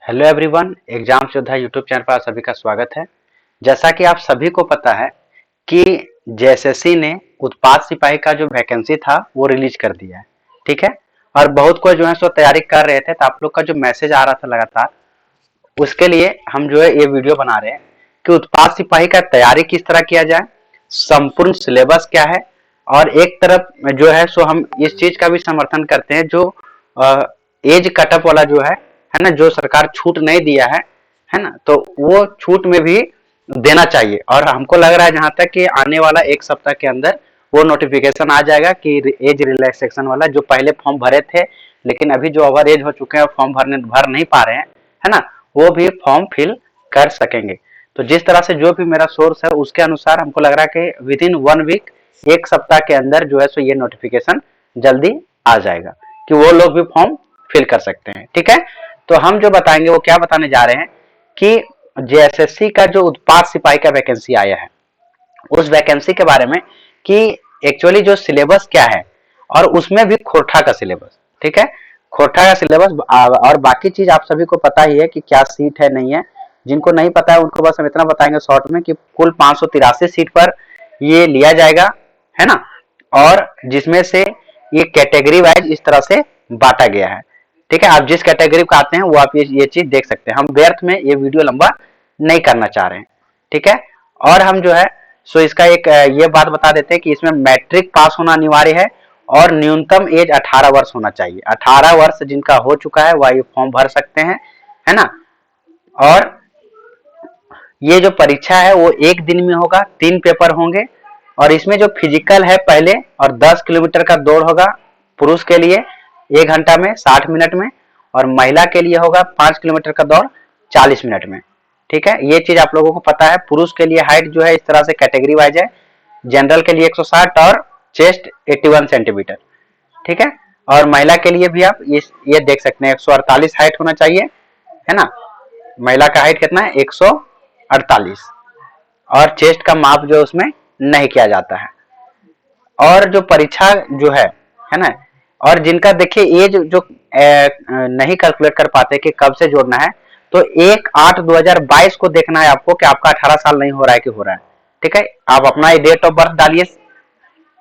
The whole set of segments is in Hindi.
हेलो एवरीवन, एग्जाम योद्धा यूट्यूब चैनल पर आप सभी का स्वागत है। जैसा कि आप सभी को पता है कि जेएसएससी ने उत्पाद सिपाही का जो वैकेंसी था वो रिलीज कर दिया है। ठीक है। और बहुत कोई जो है सो तैयारी कर रहे थे, तो आप लोग का जो मैसेज आ रहा था लगातार, उसके लिए हम जो है ये वीडियो बना रहे हैं कि उत्पाद सिपाही का तैयारी किस तरह किया जाए, संपूर्ण सिलेबस क्या है। और एक तरफ जो है सो हम इस चीज का भी समर्थन करते हैं जो एज कटअप वाला जो है ना, जो सरकार छूट नहीं दिया है ना, तो वो छूट में भी देना चाहिए। और हमको लग रहा है जहां तक कि आने वाला एक सप्ताह के अंदर वो नोटिफिकेशन आ जाएगा कि एज रिलैक्सेशन वाला, जो पहले फॉर्म भरे थे लेकिन अभी जो ओवर एज हो चुके हैं फॉर्म भर नहीं पा रहे हैं, है ना, वो भी फॉर्म फिल कर सकेंगे। तो जिस तरह से जो भी मेरा सोर्स है उसके अनुसार हमको लग रहा है कि विद इन 1 वीक, एक सप्ताह के अंदर जो है सो ये नोटिफिकेशन जल्दी आ जाएगा कि वो लोग भी फॉर्म फिल कर सकते हैं। ठीक है। तो हम जो बताएंगे वो क्या बताने जा रहे हैं कि जेएसएससी का जो उत्पाद सिपाही का वैकेंसी आया है, उस वैकेंसी के बारे में कि एक्चुअली जो सिलेबस क्या है, और उसमें भी खोरठा का सिलेबस। ठीक है। खोरठा का सिलेबस और बाकी चीज आप सभी को पता ही है कि क्या सीट है नहीं है। जिनको नहीं पता है उनको बस हम इतना बताएंगे शॉर्ट में कि कुल 583 सीट पर ये लिया जाएगा, है ना। और जिसमें से ये कैटेगरी वाइज इस तरह से बांटा गया है। ठीक है। आप जिस कैटेगरी को आते हैं वो आप ये चीज देख सकते हैं। हम व्यर्थ में ये वीडियो लंबा नहीं करना चाह रहे हैं। ठीक है। और हम जो है सो इसका एक ये बात बता देते हैं कि इसमें मैट्रिक पास होना अनिवार्य है और न्यूनतम एज 18 वर्ष होना चाहिए। 18 वर्ष जिनका हो चुका है वह ये फॉर्म भर सकते हैं, है ना। और ये जो परीक्षा है वो एक दिन में होगा, 3 पेपर होंगे। और इसमें जो फिजिकल है पहले, और 10 किलोमीटर का दौड़ होगा पुरुष के लिए 1 घंटा में 60 मिनट में, और महिला के लिए होगा 5 किलोमीटर का दौड़ 40 मिनट में। ठीक है। ये चीज आप लोगों को पता है। पुरुष के लिए हाइट जो है इस तरह से कैटेगरी वाइज है, जनरल के लिए 160 और चेस्ट 81 सेंटीमीटर। ठीक है। और महिला के लिए भी आप ये देख सकते हैं 148 हाइट होना चाहिए, है ना। महिला का हाइट कितना है 148। और चेस्ट का माप जो उसमें नहीं किया जाता है। और जो परीक्षा जो है ना, और जिनका देखिए एज जो नहीं कैलकुलेट कर पाते कि कब से जोड़ना है, तो 1/8/2022 को देखना है आपको कि आपका 18 साल नहीं हो रहा है कि हो रहा है। ठीक है। आप अपना डेट ऑफ बर्थ डालिए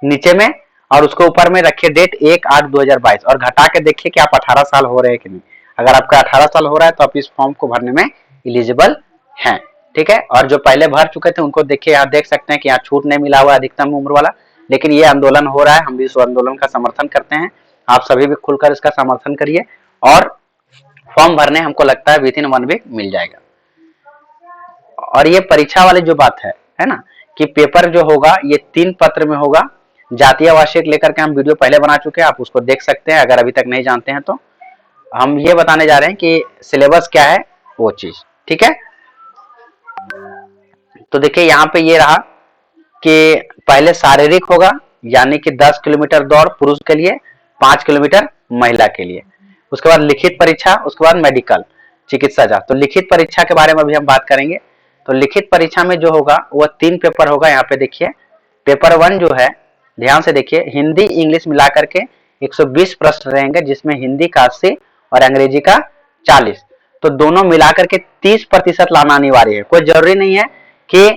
नीचे में, और उसको ऊपर में रखिए डेट 1/8/2022, और घटा के देखिए कि आप 18 साल हो रहे हैं कि नहीं। अगर आपका 18 साल हो रहा है तो आप इस फॉर्म को भरने में एलिजिबल हैं। ठीक है। और जो पहले भर चुके थे उनको देखिए, यहाँ देख सकते हैं कि यहाँ छूट नहीं मिला हुआ अधिकतम उम्र वाला, लेकिन ये आंदोलन हो रहा है, हम भी इस आंदोलन का समर्थन करते हैं। आप सभी भी खुलकर इसका समर्थन करिए, और फॉर्म भरने हमको लगता है विद इन 1 वीक मिल जाएगा। और ये परीक्षा वाली जो बात है ना, कि पेपर जो होगा ये 3 पत्र में होगा। जातीय आवासीय लेकर के हम वीडियो पहले बना चुके हैं, आप उसको देख सकते हैं अगर अभी तक नहीं जानते हैं तो। हम ये बताने जा रहे हैं कि सिलेबस क्या है वो चीज। ठीक है। तो देखिए यहाँ पे ये रहा कि पहले शारीरिक होगा, यानी कि 10 किलोमीटर दौड़ पुरुष के लिए, 5 किलोमीटर महिला के लिए। उसके बाद लिखित परीक्षा, उसके बाद मेडिकल चिकित्सा जांच। तो लिखित परीक्षा के बारे में भी हम बात करेंगे। तो लिखित परीक्षा में जो होगा वह 3 पेपर होगा। यहाँ पे देखिए पेपर 1 जो है, ध्यान से देखिए, हिंदी इंग्लिश मिला करके 120 प्रश्न रहेंगे, जिसमें हिंदी का 80 और अंग्रेजी का 40। तो दोनों मिलाकर के 30% लाना अनिवार्य है। कोई जरूरी नहीं है कि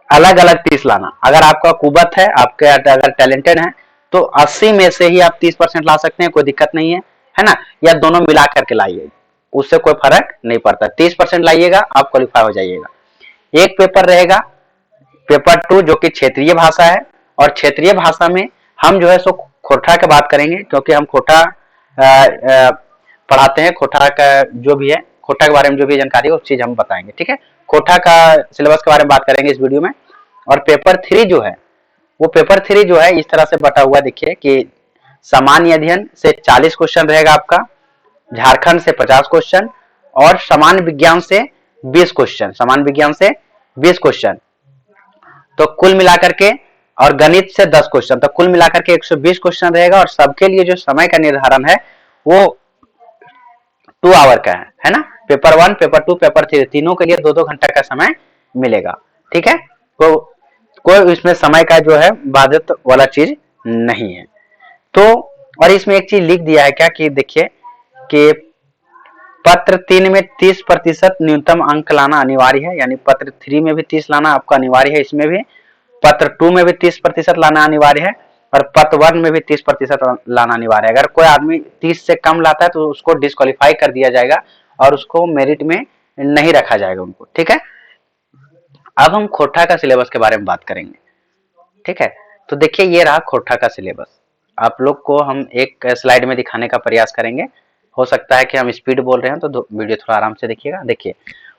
अलग अलग 30 लाना। अगर आपका कुवत है, आपके अगर टैलेंटेड है, तो 80 में से ही आप 30% ला सकते हैं, कोई दिक्कत नहीं है ना। या दोनों मिला करके लाइए, उससे कोई फर्क नहीं पड़ता। 30% लाइएगा आप क्वालिफाई हो जाइएगा। एक पेपर रहेगा पेपर 2 जो कि क्षेत्रीय भाषा है। और क्षेत्रीय भाषा में हम जो है सो खोरठा की बात करेंगे, क्योंकि हम खोरठा पढ़ाते हैं। खोरठा का जो भी है, खोरठा के बारे में जो भी जानकारी है उस चीज हम बताएंगे। ठीक है। खोरठा का सिलेबस के बारे में बात करेंगे इस वीडियो में। और पेपर 3 जो है, वो पेपर 3 जो है इस तरह से बटा हुआ देखिए कि सामान्य अध्ययन से 40 क्वेश्चन रहेगा आपका, झारखंड से 50 क्वेश्चन, और सामान्य विज्ञान से 20 क्वेश्चन, सामान्य विज्ञान से 20 क्वेश्चन। तो कुल मिलाकर के, और गणित से 10 क्वेश्चन, तो कुल मिलाकर के 120 क्वेश्चन रहेगा। और सबके लिए जो समय का निर्धारण है वो 2 आवर का है ना। पेपर 1, पेपर 2, पेपर 3 तीनों के लिए 2-2 घंटा का समय मिलेगा। ठीक है। तो कोई इसमें समय का जो है बाधित वाला चीज नहीं है। तो और इसमें एक चीज लिख दिया है क्या कि देखिए कि पत्र 3 में 30% न्यूनतम अंक लाना अनिवार्य है, यानी पत्र 3 में भी 30 लाना आपका अनिवार्य है, इसमें भी पत्र 2 में भी 30% लाना अनिवार्य है और पत्र 1 में भी 30% लाना अनिवार्य है। अगर कोई आदमी 30 से कम लाता है तो उसको डिस्क्वालीफाई कर दिया जाएगा और उसको मेरिट में नहीं रखा जाएगा उनको, ठीक है। अब हम खोटा का सिलेबस के बारे में बात करेंगे, ठीक है। तो देखिए ये रहा खोटा का सिलेबस, आप लोग को हम एक स्लाइड में दिखाने का प्रयास करेंगे। हो सकता है कि हम स्पीड बोल रहे हैं तो वीडियो थोड़ा आराम से देखिएगा। देखिए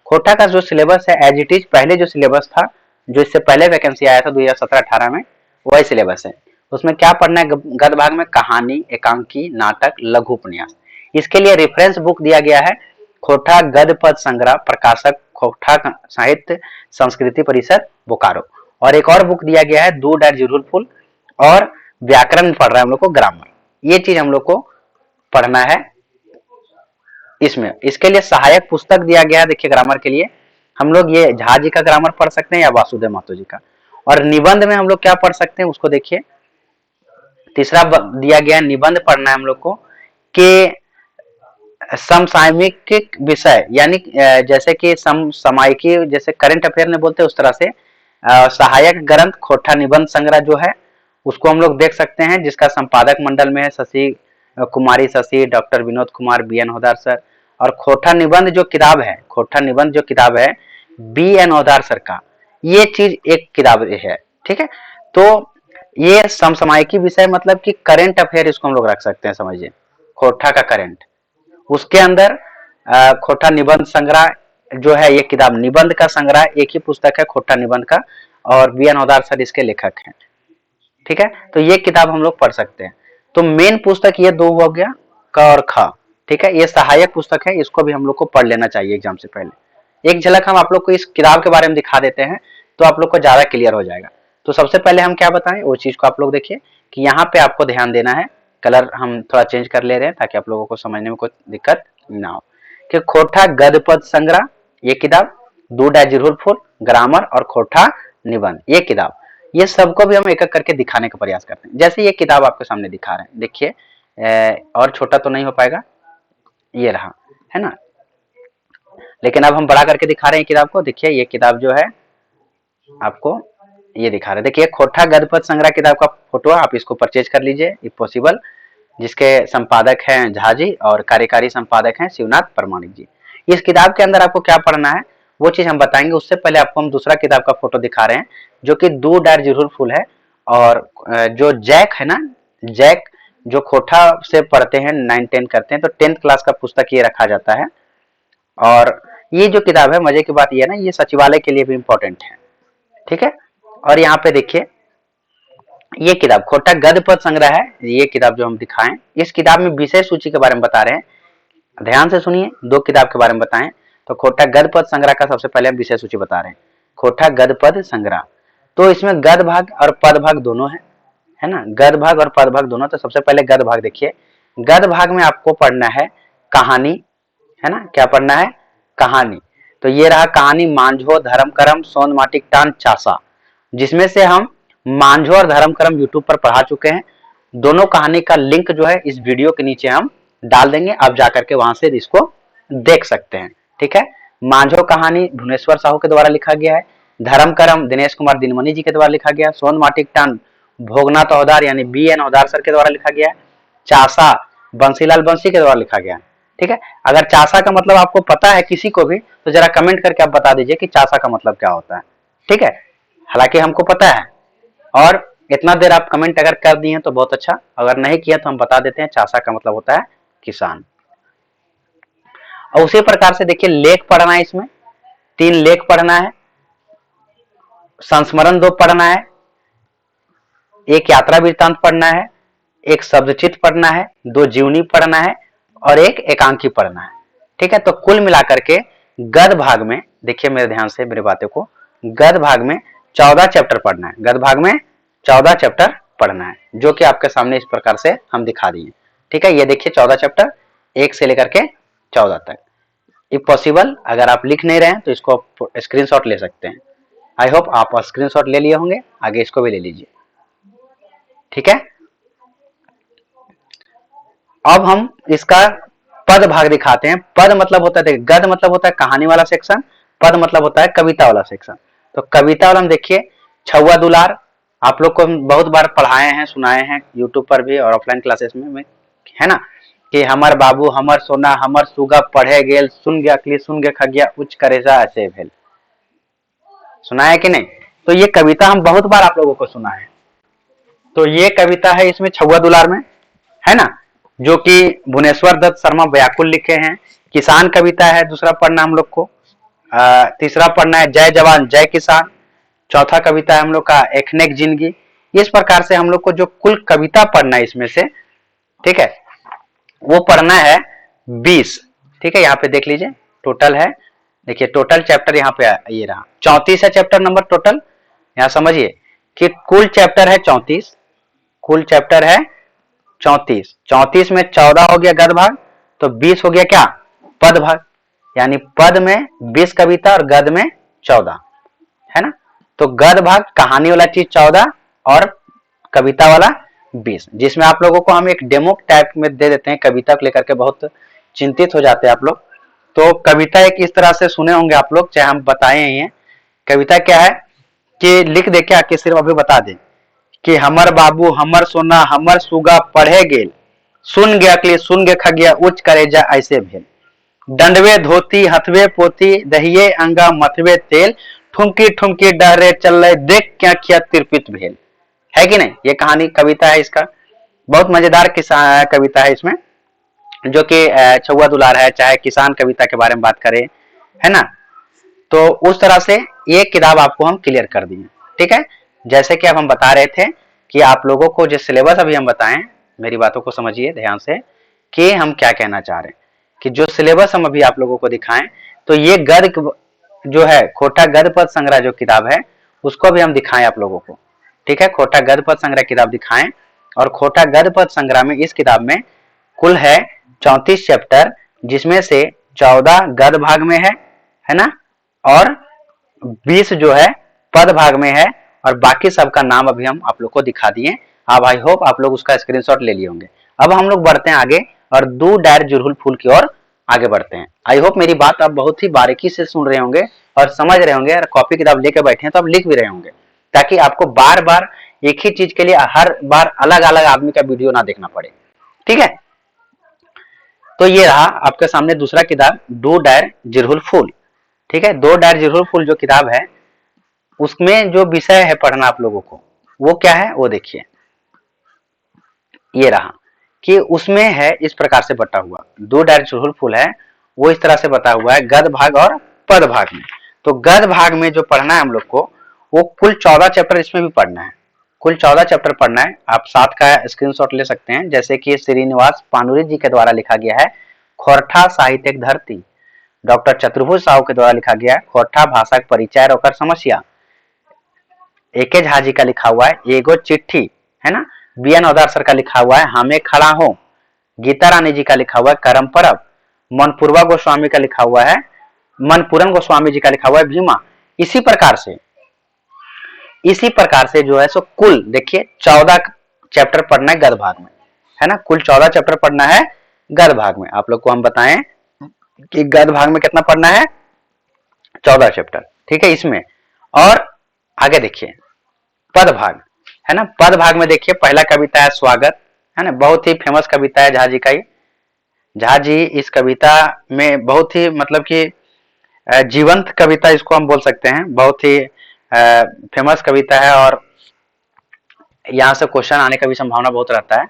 खोटा का जो सिलेबस है एज इट इज पहले जो सिलेबस था, जो इससे पहले वैकेंसी आया था 2017-18 में, वही सिलेबस है। उसमें क्या पढ़ना है, गद्य भाग में कहानी, एकांकी, नाटक, लघु उपन्यास। इसके लिए रेफरेंस बुक दिया गया है खोटा गद्य पद संग्रह, प्रकाशक खोटा साहित्य संस्कृति परिषद बोकारो। और एक और बुक दिया गया है दो डैट जरूरफुल, और व्याकरण पढ़ रहा है हम लोग को, ग्रामर। ये चीज हम लोग को पढ़ना है इसमें। इसके लिए सहायक पुस्तक दिया गया है, देखिए ग्रामर के लिए हम लोग ये झा जी का ग्रामर पढ़ सकते हैं या वासुदेव महतो जी का। और निबंध में हम लोग क्या पढ़ सकते हैं उसको देखिए, तीसरा दिया गया है निबंध पढ़ना है हम लोग को कि समसामयिक विषय, यानी जैसे कि समसामयिकी, जैसे करंट अफेयर में बोलते हैं उस तरह से सहायक ग्रंथ खोटा निबंध संग्रह जो है उसको हम लोग देख सकते हैं, जिसका संपादक मंडल में है Shashi Kumari Shashi, doctor Vinod Kumar, B N Hodar sir. और खोटा निबंध जो किताब है, खोटा निबंध जो किताब है बी एन होदार सर का, ये चीज एक किताब है, ठीक है। तो ये समसामयिकी विषय मतलब कि करंट अफेयर इसको हम लोग रख सकते हैं, समझिए खोटा का करंट। उसके अंदर खोटा निबंध संग्रह जो है, ये किताब निबंध का संग्रह, एक ही पुस्तक है खोटा निबंध का, और बी एन होदार सर इसके लेखक हैं, ठीक है। तो ये किताब हम लोग पढ़ सकते हैं। तो मेन पुस्तक ये दो हो गया, क और ख, ठीक है। ये सहायक पुस्तक है, इसको भी हम लोग को पढ़ लेना चाहिए एग्जाम से पहले। एक झलक हम आप लोग को इस किताब के बारे में दिखा देते हैं तो आप लोग को ज्यादा क्लियर हो जाएगा। तो सबसे पहले हम क्या बताएं वो चीज को आप लोग देखिए कि यहाँ पे आपको ध्यान देना है। कलर हम थोड़ा चेंज कर ले रहे हैं ताकि आप लोगों को समझने में कोई दिक्कत ना हो। कि खोटा गद्य पद संग्रह ये किताब, दो डायजरूर फुल, ग्रामर और खोटा निबंध ये किताब, ये सबको भी हम एक एक करके दिखाने का प्रयास करते हैं। जैसे ये किताब आपके सामने दिखा रहे हैं, देखिए और छोटा तो नहीं हो पाएगा, ये रहा, है ना। लेकिन अब हम बड़ा करके दिखा रहे हैं किताब को। देखिए ये किताब जो है आपको ये दिखा रहे हैं, देखिए खोटा गद्य पद संग्रह किताब का फोटो, आप इसको परचेज कर लीजिए इफ पॉसिबल, जिसके संपादक हैं झा जी और कार्यकारी संपादक हैं शिवनाथ प्रमाणिक जी। इस किताब के अंदर आपको क्या पढ़ना है वो चीज हम बताएंगे, उससे पहले आपको हम दूसरा किताब का फोटो दिखा रहे हैं जो कि दो डायर जरूर फुल है। और जो जैक है ना, जैक जो खोटा से पढ़ते हैं 9-10 करते हैं तो 10th क्लास का पुस्तक ये रखा जाता है। और ये जो किताब है, मजे की बात ये है ना, ये सचिवालय के लिए भी इम्पोर्टेंट है, ठीक है। और यहाँ पे देखिए ये किताब खोटा गद्य पद संग्रह है, ये किताब जो हम दिखाएं, इस किताब में विषय सूची के बारे में बता रहे हैं, ध्यान से सुनिए, दो किताब के बारे में बताएं। तो खोटा गद्य पद संग्रह का सबसे पहले हम विषय सूची बता रहे हैं, खोटा गद्य पद संग्रह। तो इसमें गद्य भाग और पद भाग दोनों है ना, गद्य भाग और पद भाग दोनों। तो सबसे पहले गद्य भाग देखिए, गद्य भाग में आपको पढ़ना है कहानी, है ना, क्या पढ़ना है, कहानी। तो ये रहा कहानी मांझो धर्म करम सोन माटिक टान चासा, जिसमें से हम मांझो और धर्म करम यूट्यूब पर पढ़ा चुके हैं। दोनों कहानी का लिंक जो है इस वीडियो के नीचे हम डाल देंगे, आप जाकर के वहां से इसको देख सकते हैं, ठीक है। मांझो कहानी भुवनेश्वर साहू के द्वारा लिखा गया है, धर्म करम दिनेश कुमार दिनमणि जी के द्वारा लिखा गया है, सोन माटिक टान भोगनाथ होदार यानी बी एन होदार सर के द्वारा लिखा गया है, चासा बंसीलाल बंसी के द्वारा लिखा गया है, ठीक है। अगर चासा का मतलब आपको पता है किसी को भी तो जरा कमेंट करके आप बता दीजिए कि चासा का मतलब क्या होता है, ठीक है। हालांकि हमको पता है, और इतना देर आप कमेंट अगर कर दिए तो बहुत अच्छा, अगर नहीं किया तो हम बता देते हैं, चासा का मतलब होता है किसान। और उसी प्रकार से देखिए लेख पढ़ना है, इसमें 3 लेख पढ़ना है, संस्मरण 2 पढ़ना है, एक यात्रा वृत्तांत पढ़ना है, एक शब्दचित्र पढ़ना है, 2 जीवनी पढ़ना है और एक एकांकी पढ़ना है, ठीक है। तो कुल मिलाकर के गद्य भाग में देखिए मेरे ध्यान से मेरी बातें को, गद्य भाग में 14 चैप्टर पढ़ना है, गद्य भाग में 14 चैप्टर पढ़ना है, जो कि आपके सामने इस प्रकार से हम दिखा दिए, ठीक है। ये देखिए 14 चैप्टर 1 से लेकर के 14 तक। इफ पॉसिबल अगर आप लिख नहीं रहे हैं तो इसको स्क्रीनशॉट ले सकते हैं। आई होप आप स्क्रीनशॉट ले लिए होंगे, आगे इसको भी ले लीजिए, ठीक है। अब हम इसका पद भाग दिखाते हैं। पद मतलब होता है, देखिए गद मतलब होता है कहानी वाला सेक्शन, पद मतलब होता है कविता वाला सेक्शन। तो कविता वाला हम देखिए छुआ दुलार, आप लोग को हम बहुत बार पढ़ाए हैं, सुनाए हैं यूट्यूब पर भी और ऑफलाइन क्लासेस में, है ना, कि हमर बाबू हमर सोना हमर सुगा पढ़े गेल, सुन गया अकली सुन गया खगिया उच्च करेजा ऐसे भेल। सुना है कि नहीं? तो ये कविता हम बहुत बार आप लोगों को सुना है। तो ये कविता है इसमें छुआ दुलार में, है ना, जो कि भुवनेश्वर दत्त शर्मा व्याकुल लिखे हैं। किसान कविता है दूसरा पढ़ना हम लोग को। तीसरा पढ़ना है जय जवान जय किसान। चौथा कविता है हम लोग का एखनेक जिंदगी। इस प्रकार से हम लोग को जो कुल कविता पढ़ना है इसमें से, ठीक है, वो पढ़ना है 20। ठीक है, यहाँ पे देख लीजिए टोटल है, देखिए टोटल चैप्टर यहाँ पे ये रहा 34 है चैप्टर नंबर टोटल। यहाँ समझिए कि कुल चैप्टर है 34, कुल चैप्टर है 34। 34 में 14 हो गया गद भाग, तो 20 हो गया क्या पद भाग, यानी पद में 20 कविता और गद में 14, है ना। तो गद भाग कहानी वाला चीज 14 और कविता वाला 20, जिसमें आप लोगों को हम एक डेमो टाइप में दे देते हैं। कविता को लेकर के बहुत चिंतित हो जाते हैं आप लोग। तो कविता एक इस तरह से सुने होंगे आप लोग, चाहे हम बताए ही हैं। कविता क्या है कि लिख दे क्या, कि सिर्फ अभी बता दे कि हमर बाबू हमर सोना हमर सुगा पढ़े गेल, सुन गया अकली सुन गे खगिया उच्च करेजा ऐसे भेल। दंडवे धोती हथवे पोती दहिए अंगा मथवे तेल, ठुमकी ठुमकी डरे चल देख क्या किया तिरपित भेल। है कि नहीं? ये कहानी कविता है इसका, बहुत मजेदार कविता है इसमें, जो कि छुआ दुलार है। चाहे किसान कविता के बारे में बात करें, है ना, तो उस तरह से ये किताब आपको हम क्लियर कर दिए। ठीक है, जैसे कि अब हम बता रहे थे कि आप लोगों को जो सिलेबस अभी हम बताएं, मेरी बातों को समझिए ध्यान से कि हम क्या कहना चाह रहे हैं। कि जो सिलेबस हम अभी आप लोगों को दिखाएं, तो ये गद जो है खोटा गद पद संग्रह जो किताब है उसको भी हम दिखाएं आप लोगों को। ठीक है, खोटा गद पद संग्रह किताब दिखाएं। और खोटा गद पद संग्रह में इस किताब में कुल है 34 चैप्टर, जिसमें से 14 गद भाग में है ना, और 20 जो है पद भाग में है। और बाकी सबका नाम अभी हम आप लोग को दिखा दिए। अब आई होप आप लोग उसका स्क्रीनशॉट ले लिए होंगे। अब हम लोग बढ़ते हैं आगे और दो डायर जुरहुल फूल की ओर आगे बढ़ते हैं। आई होप मेरी बात आप बहुत ही बारीकी से सुन रहे होंगे और समझ रहे होंगे, और कॉपी किताब लेके बैठे हैं तो आप लिख भी रहे होंगे, ताकि आपको बार बार एक ही चीज के लिए हर बार अलग अलग आदमी का वीडियो ना देखना पड़े। ठीक है, तो ये रहा आपके सामने दूसरा किताब दो डायर जिरहुल फूल। ठीक है, दो डायर जिरहुल फूल जो किताब है उसमें जो विषय है पढ़ना आप लोगों को वो क्या है वो देखिए। ये रहा कि उसमें है इस प्रकार से बटा हुआ, दो डायर जिरहुल फूल है वो इस तरह से बता हुआ है गद भाग और पद भाग में। तो गद भाग में जो पढ़ना है हम लोग को वो कुल 14 चैप्टर इसमें भी पढ़ना है, कुल 14 चैप्टर पढ़ना है। आप 7 का स्क्रीनशॉट ले सकते हैं, जैसे कि श्रीनिवास पानुरी जी के द्वारा लिखा गया है खोरठा साहित्यिक धरती, डॉक्टर चतुर्भुज साहू के द्वारा लिखा गया है खोरठा भाषा के परिचय और समस्या, एके झा जी का लिखा हुआ है एगो चिट्ठी, है ना, बी एन औदार सर का लिखा हुआ है हमें खड़ा हो, गीता रानी जी का लिखा हुआ है करम परब, मनपूर्वा गोस्वामी का लिखा हुआ है मनपूरन गोस्वामी जी का लिखा हुआ है भीमा। इसी प्रकार से जो है सो कुल देखिए 14 चैप्टर पढ़ना है गद भाग में, है ना, कुल 14 चैप्टर पढ़ना है गद भाग में। आप लोग को हम बताएं कि गद भाग में कितना पढ़ना है 14 चैप्टर। ठीक है, इसमें और आगे देखिए पद भाग, है ना, पद भाग में देखिए पहला कविता है स्वागत, है ना, बहुत ही फेमस कविता है झा जी का ही। झा जी इस कविता में बहुत ही मतलब कि जीवंत कविता इसको हम बोल सकते हैं, बहुत ही फेमस कविता है और यहाँ से क्वेश्चन आने का भी संभावना बहुत रहता है।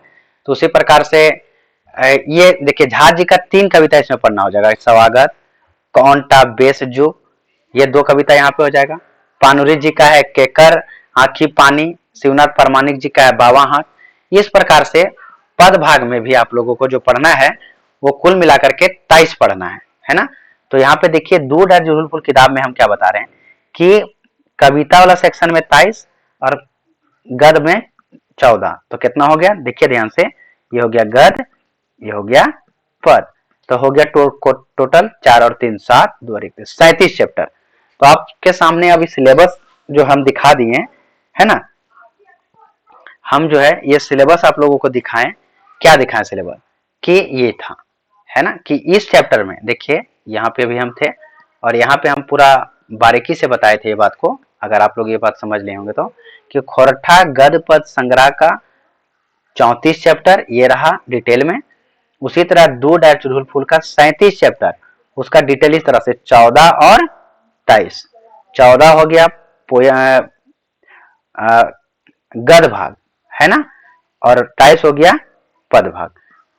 तो उसी प्रकार से ये देखिए झा जी का 3 कविता इसमें पढ़ना हो जाएगा, स्वागत, कौनटा बेस जो, ये 2 कविता यहाँ पे हो जाएगा। पानुरी जी का है केकर आखी पानी, शिवनाथ परमानिक जी का है बावा हाथ। इस प्रकार से पद भाग में भी आप लोगों को जो पढ़ना है वो कुल मिलाकर के 23 पढ़ना है ना। तो यहाँ पे देखिए दो डायर जुरहुल फूल किताब में हम क्या बता रहे हैं कि कविता वाला सेक्शन में 23 और गद में 14, तो कितना हो गया देखिए ध्यान से, ये हो गया गद, ये हो गया पद, तो हो गया टोटल 4 और 3 7 2 और 1 37 चैप्टर। तो आपके सामने अभी सिलेबस जो हम दिखा दिए है ना, हम जो है ये सिलेबस आप लोगों को दिखाएं, क्या दिखाएं सिलेबस कि ये था, है ना, कि इस चैप्टर में देखिए यहाँ पे भी हम थे और यहाँ पे हम पूरा बारीकी से बताए थे ये बात को, अगर आप लोग ये बात समझ लिए होंगे तो, कि खोरठा गद पद संग्रह का 34 चैप्टर ये रहा डिटेल में। उसी तरह दो डायर चुड़हुल फूल का 37 चैप्टर, उसका डिटेल इस तरह से 14 और 23। 14 हो गया गद भाग, है ना, और 23 हो गया पद भाग।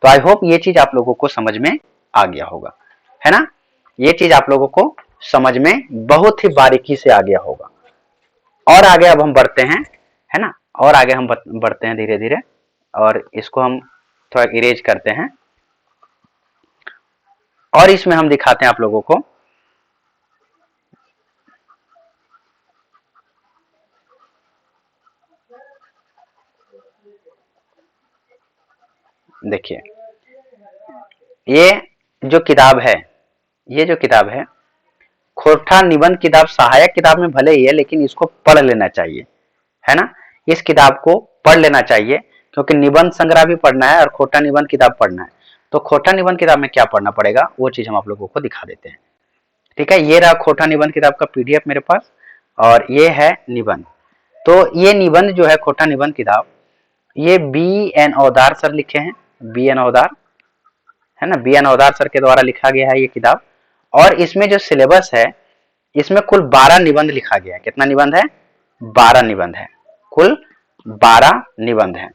तो आई होप ये चीज आप लोगों को समझ में आ गया होगा, है ना, ये चीज आप लोगों को समझ में बहुत ही बारीकी से आ गया होगा। और आगे अब हम बढ़ते हैं, है ना, और आगे हम बढ़ते हैं धीरे धीरे, और इसको हम थोड़ा इरेज करते हैं और इसमें हम दिखाते हैं आप लोगों को देखिए ये जो किताब है, ये जो किताब है खोरठा निबंध किताब सहायक किताब में भले ही है, लेकिन इसको पढ़ लेना चाहिए, है ना, इस किताब को पढ़ लेना चाहिए, क्योंकि निबंध संग्रह भी पढ़ना है और खोटा निबंध किताब पढ़ना है। तो खोटा निबंध किताब में क्या पढ़ना पड़ेगा वो चीज हम आप लोगों को दिखा देते हैं। ठीक है, ये रहा खोटा निबंध किताब का पीडीएफ मेरे पास, और ये है निबंध। तो ये निबंध जो है खोटा निबंध किताब, ये बी एन औदार सर लिखे हैं, बी एन औदार, है ना, बी एन औदार सर के द्वारा लिखा गया है ये किताब। और इसमें जो सिलेबस है, इसमें कुल 12 निबंध लिखा गया है। कितना निबंध है? 12 निबंध है, कुल 12 निबंध है।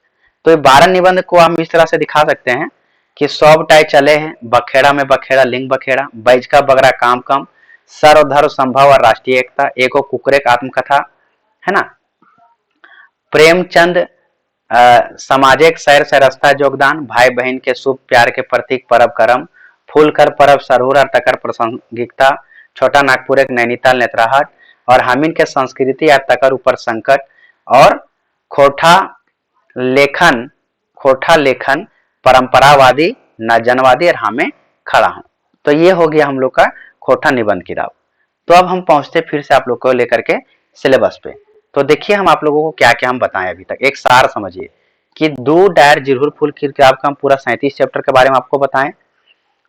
तो ये 12 निबंध को हम इस तरह से दिखा सकते हैं कि सब टाई चले हैं, बखेड़ा में बखेड़ा, लिंग बखेड़ा, बैज का बगरा काम कम, सर्वधर्म संभव और राष्ट्रीय एकता, एको कुकरेक आत्मकथा, है ना, प्रेमचंद सामाजिक सैर सरसता योगदान, भाई बहन के शुभ प्यार के प्रतीक परब करम, फूल कर परब सरहुर और तकर प्रासंगिकता, छोटा नागपुर एक नैनीताल नेत्राहाट, और हामिन के संस्कृति या तकर ऊपर संकट, और खोठा लेखन परंपरावादी न जनवादी और हमें खड़ा हूं। तो ये हो गया हम लोग का खोठा निबंध किताब। तो अब हम पहुंचते फिर से आप लोग को लेकर के सिलेबस पे। तो देखिए हम आप लोगों को क्या क्या हम बताएं अभी तक, एक सार समझिए कि दो डायर जिरहुल फूल की किताब का हम पूरा 37 चैप्टर के बारे में आपको बताएं,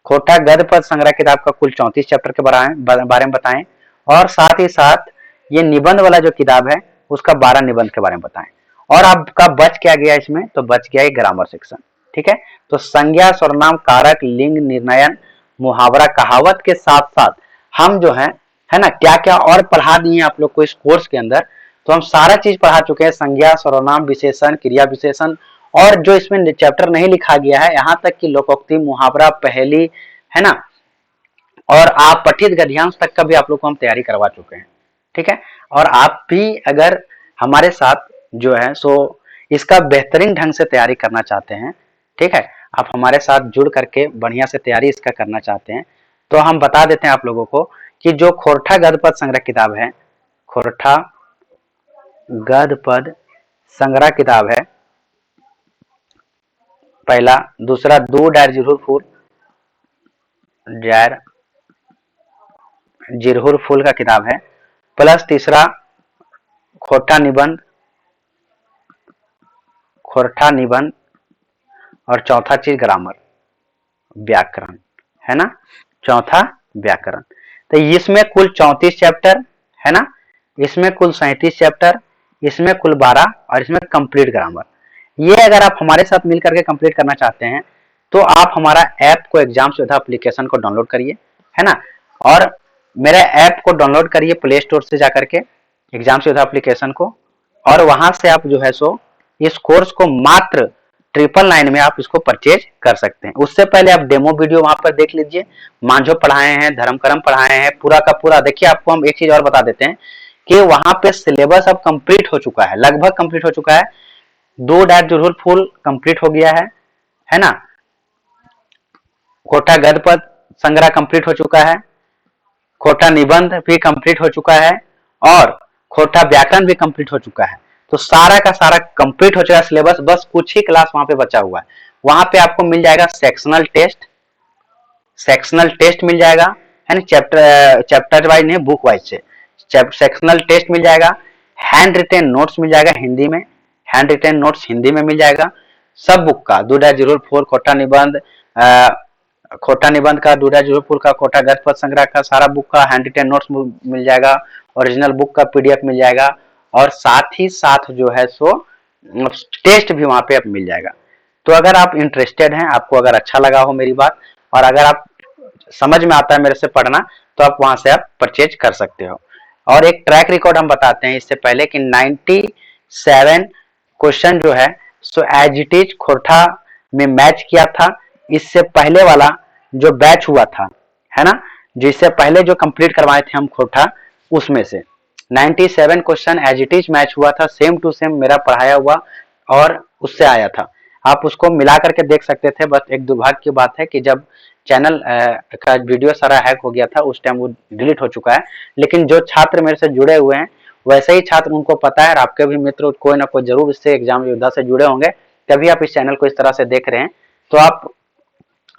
खोटा गद पद संग्रह किताब का कुल 34 चैप्टर के बारे में बताएं, और साथ ही साथ ये निबंध वाला जो किताब है उसका 12 निबंध के बारे में बताएं। और आपका बच क्या गया इसमें? तो बच गया एक ग्रामर सेक्शन। ठीक है, तो संज्ञा, सर्वनाम, कारक, लिंग निर्णयन, मुहावरा, कहावत के साथ साथ हम जो है ना, क्या क्या और पढ़ा दिए आप लोग को इस कोर्स के अंदर। तो हम सारा चीज पढ़ा चुके हैं, संज्ञा, सर्वनाम, विशेषण, क्रिया विशेषण, और जो इसमें चैप्टर नहीं लिखा गया है यहाँ तक कि लोकोक्ति, मुहावरा, पहेली, है ना, और आप पठित गद्यांश तक का भी आप लोग को हम तैयारी करवा चुके हैं। ठीक है, और आप भी अगर हमारे साथ जो है सो इसका बेहतरीन ढंग से तैयारी करना चाहते हैं, ठीक है, आप हमारे साथ जुड़ करके बढ़िया से तैयारी इसका करना चाहते हैं, तो हम बता देते हैं आप लोगों को कि जो खोरठा गद पद संग्रह किताब है, खोरठा गद पद संग्रह किताब है पहला, दूसरा दो डायर जिरहुर फूल का किताब है, प्लस तीसरा खोरठा निबंध, और चौथा चीज ग्रामर, व्याकरण, है ना, चौथा व्याकरण। तो इसमें कुल 34 चैप्टर, है ना, इसमें कुल 37 चैप्टर, इसमें कुल 12, और इसमें कंप्लीट ग्रामर। ये अगर आप हमारे साथ मिलकर के कंप्लीट करना चाहते हैं तो आप हमारा ऐप को एग्जाम सुविधा एप्लीकेशन को डाउनलोड करिए, है ना, और मेरे ऐप को डाउनलोड करिए प्ले स्टोर से जाकर के, एग्जाम सुविधा एप्लीकेशन को, और वहां से आप जो है सो इस कोर्स को मात्र 999 में आप इसको परचेज कर सकते हैं। उससे पहले आप डेमो वीडियो वहां पर देख लीजिए, मांझो पढ़ाए हैं, धर्मकरम पढ़ाए हैं, पूरा का पूरा। देखिए आपको हम एक चीज और बता देते हैं कि वहां पे सिलेबस अब कंप्लीट हो चुका है, लगभग कंप्लीट हो चुका है। दो डायर जुरहुल फूल कंप्लीट हो गया है ना, खोटा गद पद संग्रह कंप्लीट हो चुका है, खोटा निबंध भी कंप्लीट हो चुका है, और खोटा व्याकरण भी कंप्लीट हो चुका है। तो सारा का सारा कंप्लीट हो चुका है सिलेबस, बस कुछ ही क्लास वहां पे बचा हुआ है। वहां पे आपको मिल जाएगा सेक्शनल टेस्ट मिल जाएगा, है ना, चैप्टर वाइज नहीं, बुक वाइज से सेक्शनल टेस्ट मिल जाएगा, हैंड रिटेन नोट्स मिल जाएगा हिंदी में, हैंड रिटेन नोट्स हिंदी में मिल जाएगा सब बुक का, 2-0-4 खोटा निबंध, खोटा निबंध का, डूडा जरूरपुर का, खोटा गद्य पद संग्रह का सारा बुक का हैंड रिटेन नोट्स मिल जाएगा, ओरिजिनल बुक का पीडीएफ मिल जाएगा, और साथ ही साथ जो है सो टेस्ट भी वहां पे अब मिल जाएगा। तो अगर आप इंटरेस्टेड हैं, आपको अगर अच्छा लगा हो मेरी बात, और अगर आप समझ में आता है मेरे से पढ़ना, तो आप वहां से आप परचेज कर सकते हो। और एक ट्रैक रिकॉर्ड हम बताते हैं इससे पहले कि 97 क्वेश्चन जो है सो एज इट इज खोरठा में मैच किया था। इससे पहले वाला जो बैच हुआ था, है ना, जिससे पहले जो कंप्लीट करवाए थे हम खोरठा, उसमें से 97 question as it is match हुआ था, सेम टू सेम मेरा पढ़ाया हुआ, और उससे आया था। आप उसको मिला करके देख सकते थे। बस एक दुर्भाग्य की बात है कि जब चैनल का वीडियो सारा हैक हो गया था, उस टाइम वो डिलीट हो चुका है। लेकिन जो छात्र मेरे से जुड़े हुए हैं, वैसे ही छात्र, उनको पता है, और आपके भी मित्र कोई ना कोई जरूर इससे एग्जाम योद्धा से जुड़े होंगे, तभी आप इस चैनल को इस तरह से देख रहे हैं। तो आप,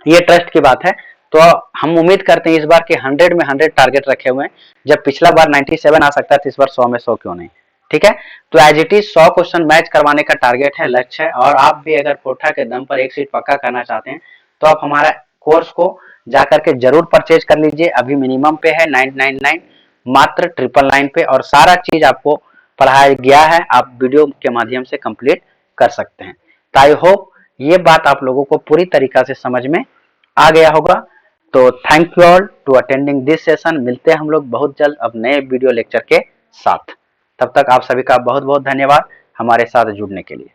ये ट्रस्ट की बात है। तो हम उम्मीद करते हैं इस बार के 100 में 100 टारगेट रखे हुए हैं। जब पिछला बार 97 आ सकता है, तो इस बार 100 में 100 क्यों नहीं। ठीक है, तो as it is 100 question match करवाने का टारगेट है, लक्ष्य है। और आप भी अगर कोठा के दम पर एक सीट पक्का करना चाहते हैं, तो आप हमारा कोर्स को जाकर के जरूर परचेज कर लीजिए। अभी मिनिमम पे है 999, मात्र 999 पे, और सारा चीज आपको पढ़ाया गया है, आप वीडियो के माध्यम से कंप्लीट कर सकते हैं। तो आई होप ये बात आप लोगों को पूरी तरीका से समझ में आ गया होगा। तो thank you all to attending this session. मिलते हैं हम लोग बहुत जल्द अब नए वीडियो लेक्चर के साथ। तब तक आप सभी का बहुत बहुत धन्यवाद हमारे साथ जुड़ने के लिए।